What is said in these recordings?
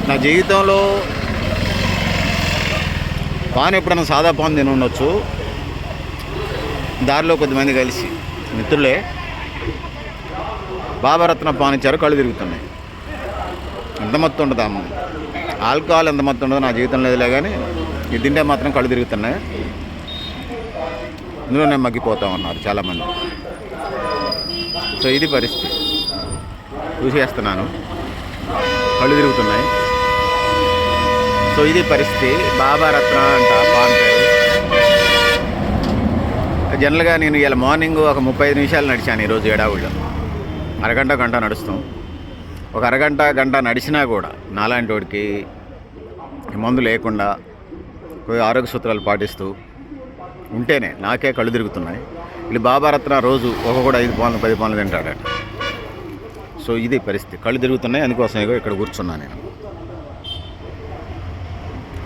నా జీవితంలో పాన్ ఎప్పుడైనా సాదా పాన్ తిని ఉండొచ్చు. దారిలో కొద్దిమంది కలిసి మిత్రులే బాబారత్న పాన్ ఇచ్చారు, కళ్ళు తిరుగుతున్నాయి. ఎంత మొత్తం ఉంటుంది అమ్మ, ఆల్కహాల్ ఎంత మొత్తం ఉండదో నా జీవితం లేదులే, కానీ ఇది తింటే మాత్రం కళ్ళు తిరుగుతున్నాయి. ఇందులోనే మగ్గిపోతా ఉన్నారు చాలామంది. సో ఇది పరిస్థితి. చూసేస్తున్నాను, కళ్ళు తిరుగుతున్నాయి. సో ఇది పరిస్థితి. బాబారత్న అంట పాన్ పేరు. జనరల్గా నేను ఇలా మార్నింగ్ ఒక 35 నిమిషాలు నడిచాను ఈరోజు ఏడావుల్లో. అరగంట గంట నడుస్తాం. ఒక అరగంట గంట నడిచినా కూడా నాలాంటి వాడికి మందు లేకుండా ఆరోగ్య సూత్రాలు పాటిస్తూ ఉంటేనే నాకే కళ్ళు తిరుగుతున్నాయి. వీళ్ళు బాబారత్న రోజు కూడా 5 పాన్లు 10 పాన్లు తింటాడట. సో ఇది పరిస్థితి. కళ్ళు తిరుగుతున్నాయి, అందుకోసం ఇక్కడ కూర్చున్నాను నేను.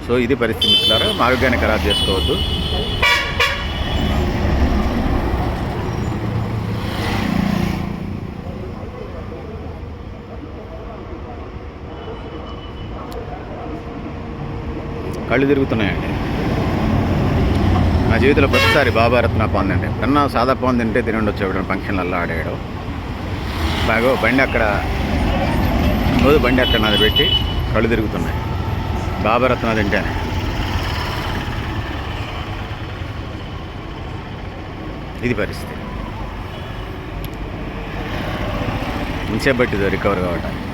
సో ఇది పరిస్థితి మిత్రులారా. మా ఆరోగ్యాన్ని ఖరాబ్ చేసుకోవద్దు. కళ్ళు తిరుగుతున్నాయండి. నా జీవితంలో ప్రతిసారి బాబారత్న పాన్ తింటే, కన్నా సాదా పాన్ తింటే తినండొచ్చు. ఎవడన్నా ఫంక్షన్లలో ఆడేయడం బాగో బండి అక్కడ రోజు బండి అక్కడ నాది పెట్టి కళ్ళు తిరుగుతున్నాయి బాబారత్న తింటేనే. ఇది పరిస్థితి. ఇంచేపట్టిదో రికవర్ కావటానికి.